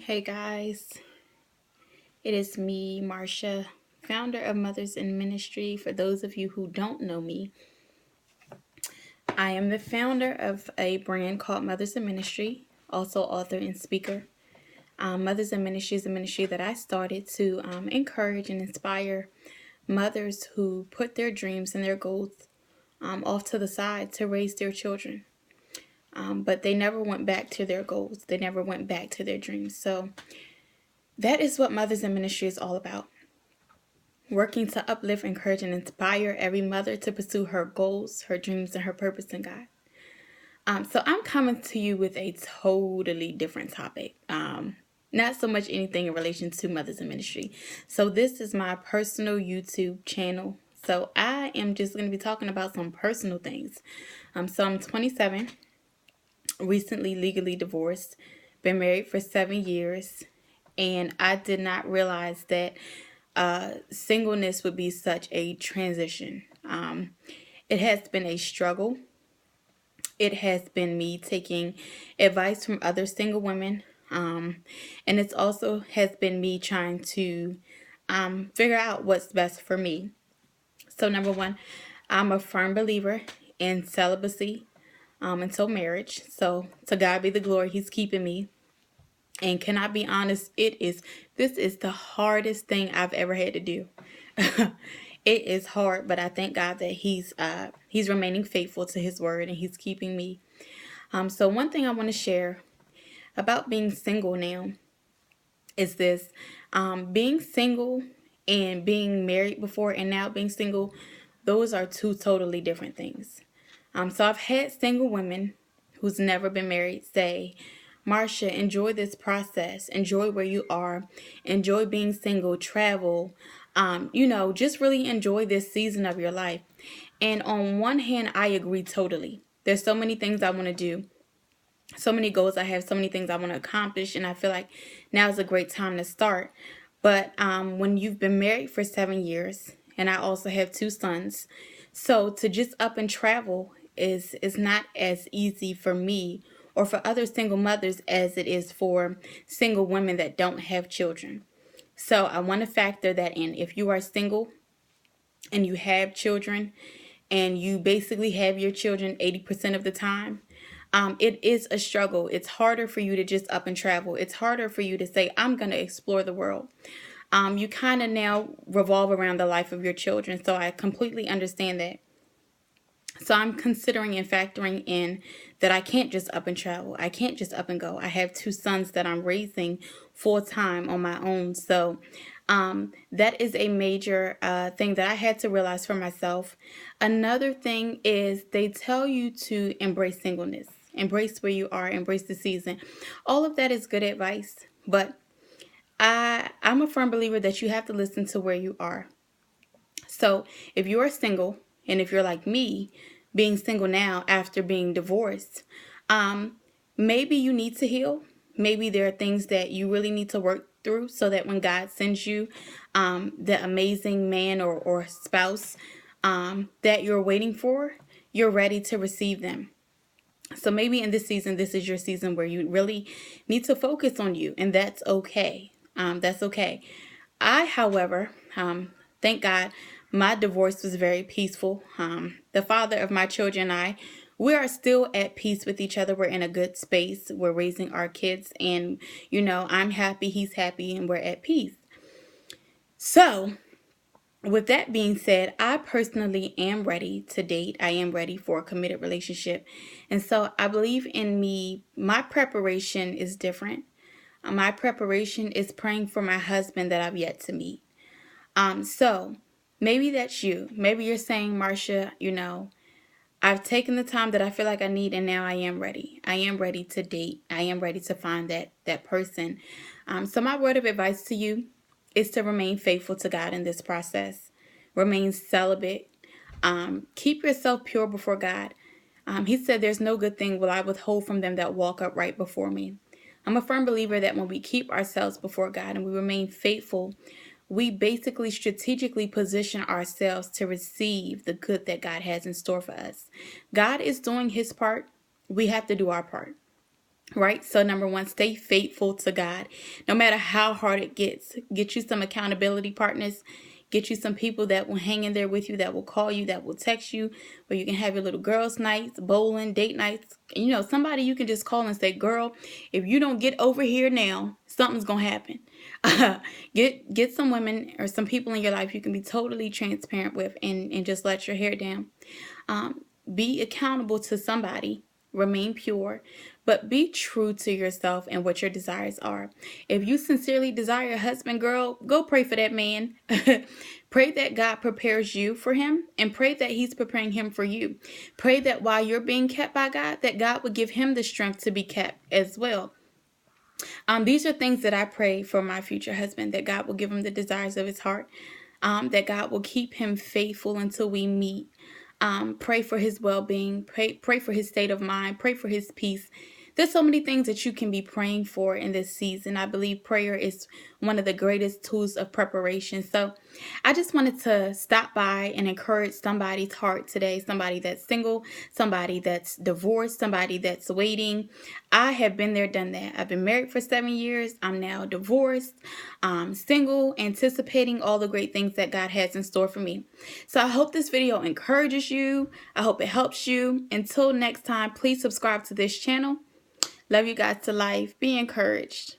Hey guys, it is me, Marcia, founder of Mothers in Ministry. For those of you who don't know me, I am the founder of a brand called Mothers in Ministry, also author and speaker. Mothers in Ministry is a ministry that I started to encourage and inspire mothers who put their dreams and their goals off to the side to raise their children. But they never went back to their goals. They never went back to their dreams. So that is what Mothers in Ministry is all about. Working to uplift, encourage, and inspire every mother to pursue her goals, her dreams, and her purpose in God. So I'm coming to you with a totally different topic. Not so much anything in relation to Mothers in Ministry. So this is my personal YouTube channel. So I am just going to be talking about some personal things. So I'm 27, recently legally divorced, been married for 7 years, and I did not realize that singleness would be such a transition. It has been a struggle. It has been me taking advice from other single women. And it's also has been me trying to figure out what's best for me. So number one, I'm a firm believer in celibacy until marriage. So to God be the glory, He's keeping me. And can I be honest, this is the hardest thing I've ever had to do. It is hard, but I thank God that He's remaining faithful to His word and He's keeping me. So one thing I want to share about being single now is this: being single and being married before and now being single, those are two totally different things. So I've had single women who's never been married say, Marcia, enjoy this process, enjoy where you are, enjoy being single, travel, just really enjoy this season of your life. And on one hand, I agree totally. There's so many things I want to do, so many goals I have, so many things I want to accomplish, and I feel like now is a great time to start. But when you've been married for 7 years, and I also have 2 sons, so to just up and travel is not as easy for me or for other single mothers as it is for single women that don't have children. So I want to factor that in. If you are single and you have children and you basically have your children 80% of the time, it is a struggle. It's harder for you to just up and travel. It's harder for you to say, I'm going to explore the world. You kind of now revolve around the life of your children. So I completely understand that. So I'm considering and factoring in that I can't just up and travel. I can't just up and go. I have 2 sons that I'm raising full time on my own. So that is a major thing that I had to realize for myself. Another thing is they tell you to embrace singleness, embrace where you are, embrace the season. All of that is good advice, but I'm a firm believer that you have to listen to where you are. So if you are single, and if you're like me, being single now after being divorced, maybe you need to heal. Maybe there are things that you really need to work through so that when God sends you the amazing man or spouse that you're waiting for, you're ready to receive them. So maybe in this season, this is your season where you really need to focus on you, and that's okay. That's okay. However, thank God, my divorce was very peaceful. The father of my children and we are still at peace with each other. We're in a good space. We're raising our kids, and I'm happy, he's happy, and we're at peace. So, with that being said, I personally am ready to date. I am ready for a committed relationship. And so I believe in me. My preparation is different. My preparation is praying for my husband that I've yet to meet. So maybe that's you. Maybe you're saying, Marcia, I've taken the time that I feel like I need, and now I am ready. I am ready to date. I am ready to find that person. So my word of advice to you is to remain faithful to God in this process. Remain celibate. Keep yourself pure before God. He said, there's no good thing will I withhold from them that walk upright before me. I'm a firm believer that when we keep ourselves before God and we remain faithful, we basically strategically position ourselves to receive the good that God has in store for us. God is doing his part. We have to do our part. Right? So number one, stay faithful to God. No matter how hard it gets, get you some accountability partners. Get you some people that will hang in there with you, that will call you, that will text you, where you can have your little girls' nights, bowling, date nights. You know, somebody you can just call and say, girl, if you don't get over here now, something's going to happen. Get some women or some people in your life you can be totally transparent with, and just let your hair down. Be accountable to somebody, remain pure, but be true to yourself and what your desires are. If you sincerely desire a husband, girl, go pray for that man. Pray that God prepares you for him, and pray that he's preparing him for you. Pray that while you're being kept by God, that God would give him the strength to be kept as well. These are things that I pray for my future husband, that God will give him the desires of his heart, that God will keep him faithful until we meet. Pray for his well-being, pray for his state of mind, pray for his peace. There's so many things that you can be praying for in this season. I believe prayer is one of the greatest tools of preparation. So I just wanted to stop by and encourage somebody's heart today, somebody that's single, somebody that's divorced, somebody that's waiting. I have been there, done that. I've been married for 7 years. I'm now divorced, single, anticipating all the great things that God has in store for me. So I hope this video encourages you. I hope it helps you. Until next time, please subscribe to this channel. Love you guys to life. Be encouraged.